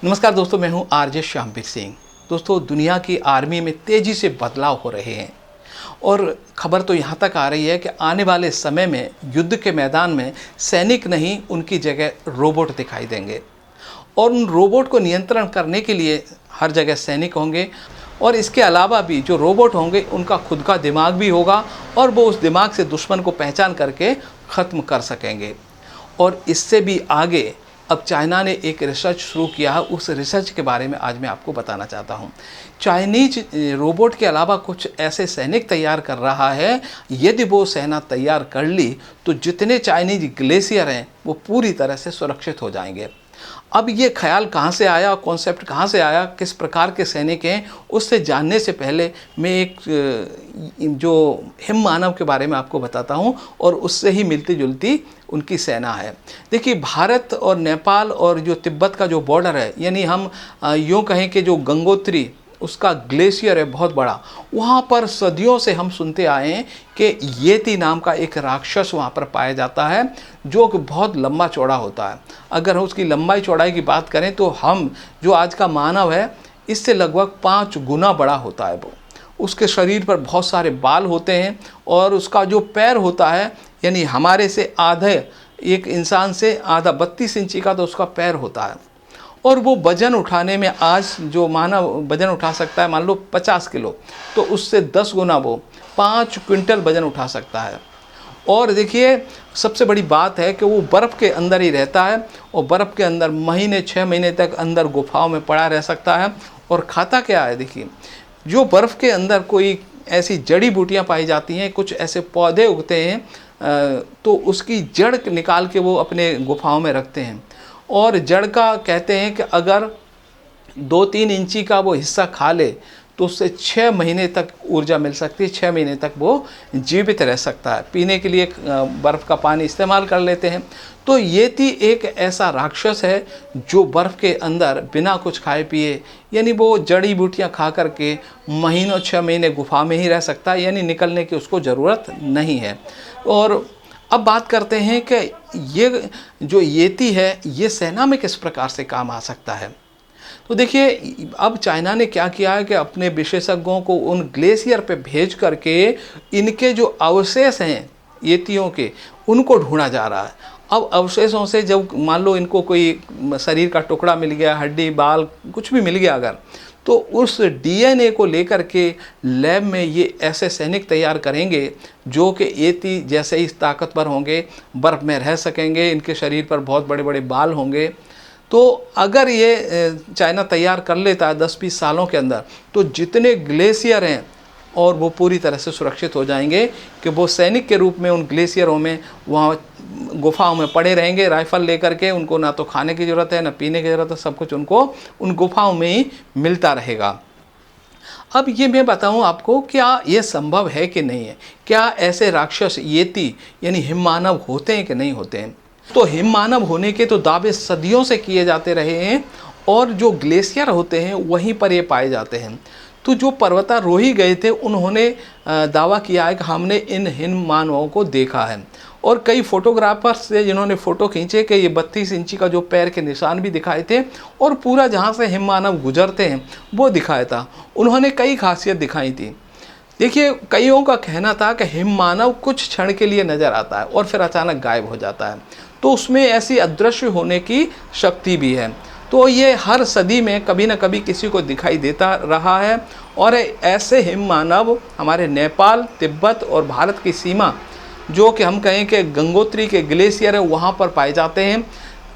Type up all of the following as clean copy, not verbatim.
नमस्कार दोस्तों, मैं हूं आरजे श्यामवीर सिंह। दोस्तों, दुनिया की आर्मी में तेज़ी से बदलाव हो रहे हैं और खबर तो यहाँ तक आ रही है कि आने वाले समय में युद्ध के मैदान में सैनिक नहीं, उनकी जगह रोबोट दिखाई देंगे और उन रोबोट को नियंत्रण करने के लिए हर जगह सैनिक होंगे। और इसके अलावा भी जो रोबोट होंगे उनका खुद का दिमाग भी होगा और वो उस दिमाग से दुश्मन को पहचान करके ख़त्म कर सकेंगे। और इससे भी आगे अब चाइना ने एक रिसर्च शुरू किया है। उस रिसर्च के बारे में आज मैं आपको बताना चाहता हूँ। चाइनीज रोबोट के अलावा कुछ ऐसे सैनिक तैयार कर रहा है। यदि वो सेना तैयार कर ली तो जितने चाइनीज ग्लेशियर हैं वो पूरी तरह से सुरक्षित हो जाएंगे। अब ये ख्याल कहाँ से आया, कॉन्सेप्ट कहाँ से आया, किस प्रकार के सैनिक हैं, उससे जानने से पहले मैं एक जो हिम मानव के बारे में आपको बताता हूँ और उससे ही मिलती जुलती उनकी सेना है। देखिए, भारत और नेपाल और जो तिब्बत का जो बॉर्डर है, यानी हम यूँ कहें कि जो गंगोत्री उसका ग्लेशियर है बहुत बड़ा, वहाँ पर सदियों से हम सुनते आए हैं कि येती नाम का एक राक्षस वहाँ पर पाया जाता है जो कि बहुत लंबा चौड़ा होता है। अगर हम उसकी लंबाई चौड़ाई की बात करें तो हम जो आज का मानव है इससे लगभग 5 गुना बड़ा होता है वो। उसके शरीर पर बहुत सारे बाल होते हैं और उसका जो पैर होता है, यानी हमारे से आधे, एक इंसान से आधा 32 इंची का तो उसका पैर होता है। और वो वज़न उठाने में, आज जो मानव वज़न उठा सकता है मान लो 50 किलो, तो उससे 10 गुना वो 5 क्विंटल वज़न उठा सकता है। और देखिए, सबसे बड़ी बात है कि वो बर्फ़ के अंदर ही रहता है और बर्फ़ के अंदर महीने 6 महीने तक अंदर गुफाओं में पड़ा रह सकता है। और खाता क्या है, देखिए, जो बर्फ़ के अंदर कोई ऐसी जड़ी बूटियाँ पाई जाती हैं, कुछ ऐसे पौधे उगते हैं, तो उसकी जड़ निकाल के वो अपने गुफाओं में रखते हैं। और जड़ का कहते हैं कि अगर 2-3 इंची का वो हिस्सा खा ले तो उससे 6 महीने तक ऊर्जा मिल सकती है, 6 महीने तक वो जीवित रह सकता है। पीने के लिए बर्फ़ का पानी इस्तेमाल कर लेते हैं। तो येती एक ऐसा राक्षस है जो बर्फ़ के अंदर बिना कुछ खाए पिए, यानी वो जड़ी बूटियाँ खा करके महीनों 6 महीने गुफा में ही रह सकता है, यानी निकलने की उसको ज़रूरत नहीं है। और अब बात करते हैं कि ये जो येती है ये सेना में किस प्रकार से काम आ सकता है। तो देखिए, अब चाइना ने क्या किया है कि अपने विशेषज्ञों को उन ग्लेशियर पे भेज करके इनके जो अवशेष हैं येतियों के, उनको ढूंढा जा रहा है। अब अवशेषों से जब मान लो इनको कोई शरीर का टुकड़ा मिल गया, हड्डी बाल कुछ भी मिल गया अगर, तो उस डीएनए को लेकर के लैब में ये ऐसे सैनिक तैयार करेंगे जो कि येती जैसे ही ताकतवर होंगे, बर्फ़ में रह सकेंगे, इनके शरीर पर बहुत बड़े बड़े बाल होंगे। तो अगर ये चाइना तैयार कर लेता है 10-20 सालों के अंदर, तो जितने ग्लेशियर हैं और वो पूरी तरह से सुरक्षित हो जाएंगे कि वो सैनिक के रूप में उन ग्लेशियरों में वहाँ गुफाओं में पड़े रहेंगे, राइफ़ल लेकर के। उनको ना तो खाने की ज़रूरत है ना पीने की ज़रूरत है, सब कुछ उनको उन गुफाओं में ही मिलता रहेगा। अब ये मैं बताऊं आपको, क्या ये संभव है कि नहीं है? क्या ऐसे राक्षस येती यानी हिम मानव होते हैं कि नहीं होते हैं? तो हिम मानव होने के तो दावे सदियों से किए जाते रहे हैं और जो ग्लेशियर होते हैं वहीं पर ये पाए जाते हैं। तो जो पर्वतारोही गए थे उन्होंने दावा किया है कि हमने इन हिम मानवों को देखा है। और कई फोटोग्राफर्स से जिन्होंने फ़ोटो खींचे कि ये 32 इंची का जो पैर के निशान भी दिखाए थे और पूरा जहाँ से हिम मानव गुजरते हैं वो दिखाया था। उन्होंने कई खासियत दिखाई थी। देखिए, कईयों का कहना था कि हिम मानव कुछ क्षण के लिए नज़र आता है और फिर अचानक गायब हो जाता है, तो उसमें ऐसी अदृश्य होने की शक्ति भी है। तो ये हर सदी में कभी न कभी किसी को दिखाई देता रहा है और ऐसे हिम मानव हमारे नेपाल, तिब्बत और भारत की सीमा, जो कि हम कहें कि गंगोत्री के ग्लेशियर है, वहाँ पर पाए जाते हैं।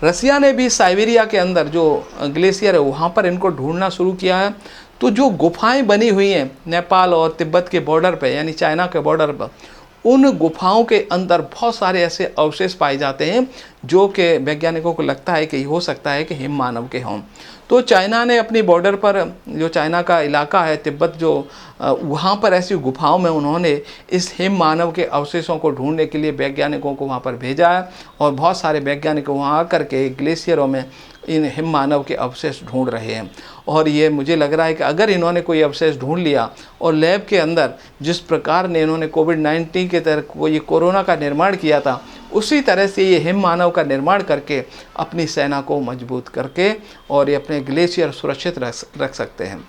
रसिया ने भी साइबेरिया के अंदर जो ग्लेशियर है वहाँ पर इनको ढूंढना शुरू किया है। तो जो गुफाएं बनी हुई हैं नेपाल और तिब्बत के बॉर्डर पे, यानी चाइना के बॉर्डर पर, उन गुफाओं के अंदर बहुत सारे ऐसे अवशेष पाए जाते हैं जो कि वैज्ञानिकों को लगता है कि हो सकता है कि हिम मानव के हों। तो चाइना ने अपनी बॉर्डर पर, जो चाइना का इलाका है तिब्बत, जो वहाँ पर ऐसी गुफाओं में उन्होंने इस हिम मानव के अवशेषों को ढूंढने के लिए वैज्ञानिकों को वहाँ पर भेजा है और बहुत सारे वैज्ञानिक वहाँ आकर के ग्लेशियरों में इन हिम मानव के अवशेष ढूंढ रहे हैं। और ये मुझे लग रहा है कि अगर इन्होंने कोई अवशेष ढूंढ लिया और लैब के अंदर जिस प्रकार ने इन्होंने कोविड-19 के तरह ये कोरोना का निर्माण किया था, उसी तरह से ये हिम मानव का निर्माण करके अपनी सेना को मजबूत करके और ये अपने ग्लेशियर सुरक्षित रख सकते हैं।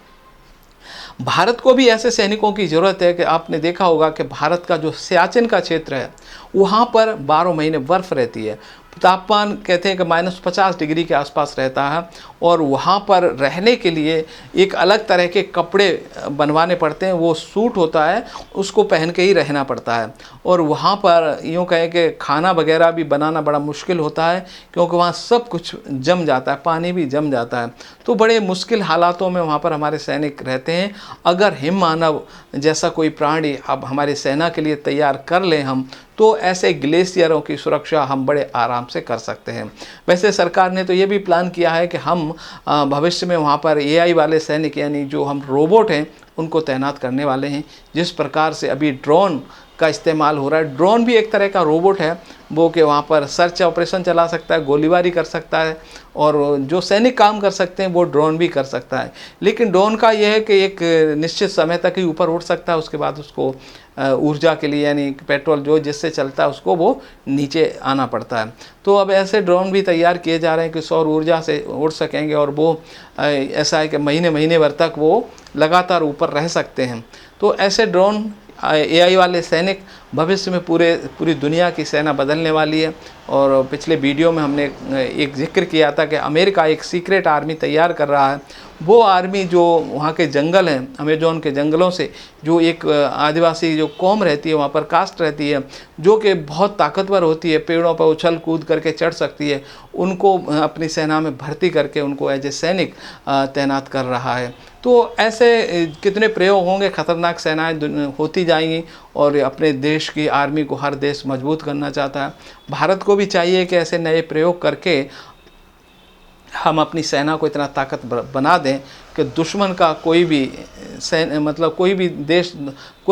भारत को भी ऐसे सैनिकों की ज़रूरत है कि आपने देखा होगा कि भारत का जो सियाचिन का क्षेत्र है वहाँ पर 12 महीने बर्फ़ रहती है, तापमान कहते हैं कि -50 डिग्री के आसपास रहता है, और वहाँ पर रहने के लिए एक अलग तरह के कपड़े बनवाने पड़ते हैं, वो सूट होता है, उसको पहन के ही रहना पड़ता है। और वहाँ पर यूँ कहें कि खाना वगैरह भी बनाना बड़ा मुश्किल होता है, क्योंकि वहाँ सब कुछ जम जाता है, पानी भी जम जाता है। तो बड़े मुश्किल हालातों में वहाँ पर हमारे सैनिक रहते हैं। अगर हिम मानव जैसा कोई प्राणी अब हमारी सेना के लिए तैयार कर लें हम, तो ऐसे ग्लेशियरों की सुरक्षा हम बड़े आराम से कर सकते हैं। वैसे सरकार ने तो ये भी प्लान किया है कि हम भविष्य में वहाँ पर AI वाले सैनिक, यानी जो हम रोबोट हैं, उनको तैनात करने वाले हैं। जिस प्रकार से अभी ड्रोन का इस्तेमाल हो रहा है, ड्रोन भी एक तरह का रोबोट है, वो कि वहाँ पर सर्च ऑपरेशन चला सकता है, गोलीबारी कर सकता है, और जो सैनिक काम कर सकते हैं वो ड्रोन भी कर सकता है। लेकिन ड्रोन का यह है कि एक निश्चित समय तक ही ऊपर उड़ सकता है, उसके बाद उसको ऊर्जा के लिए, यानी पेट्रोल जो जिससे चलता है उसको वो नीचे आना पड़ता है। तो अब ऐसे ड्रोन भी तैयार किए जा रहे हैं कि सौर ऊर्जा से उड़ सकेंगे, और वो ऐसा है कि महीने महीने भर तक वो लगातार ऊपर रह सकते हैं। तो ऐसे ड्रोन AI वाले सैनिक भविष्य में पूरी दुनिया की सेना बदलने वाली है। और पिछले वीडियो में हमने एक जिक्र किया था कि अमेरिका एक सीक्रेट आर्मी तैयार कर रहा है। वो आर्मी जो वहाँ के जंगल हैं, अमेजोन के जंगलों से जो एक आदिवासी जो कौम रहती है, वहाँ पर कास्ट रहती है, जो कि बहुत ताकतवर होती है, पेड़ों पर उछल कूद करके चढ़ सकती है, उनको अपनी सेना में भर्ती करके उनको एज ए सैनिक तैनात कर रहा है। तो ऐसे कितने प्रयोग होंगे, खतरनाक सेनाएं होती जाएंगी, और अपने देश की आर्मी को हर देश मजबूत करना चाहता है। भारत को भी चाहिए कि ऐसे नए प्रयोग करके हम अपनी सेना को इतना ताकतवर बना दें कि दुश्मन का कोई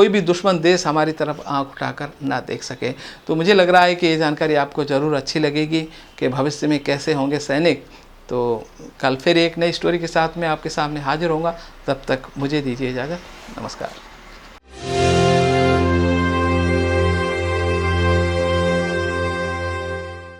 भी दुश्मन देश हमारी तरफ आंख उठाकर ना देख सके। तो मुझे लग रहा है कि ये जानकारी आपको ज़रूर अच्छी लगेगी कि भविष्य में कैसे होंगे सैनिक। तो कल फिर एक नई स्टोरी के साथ मैं आपके सामने हाजिर होऊंगा। तब तक मुझे दीजिए इजाज़त। नमस्कार।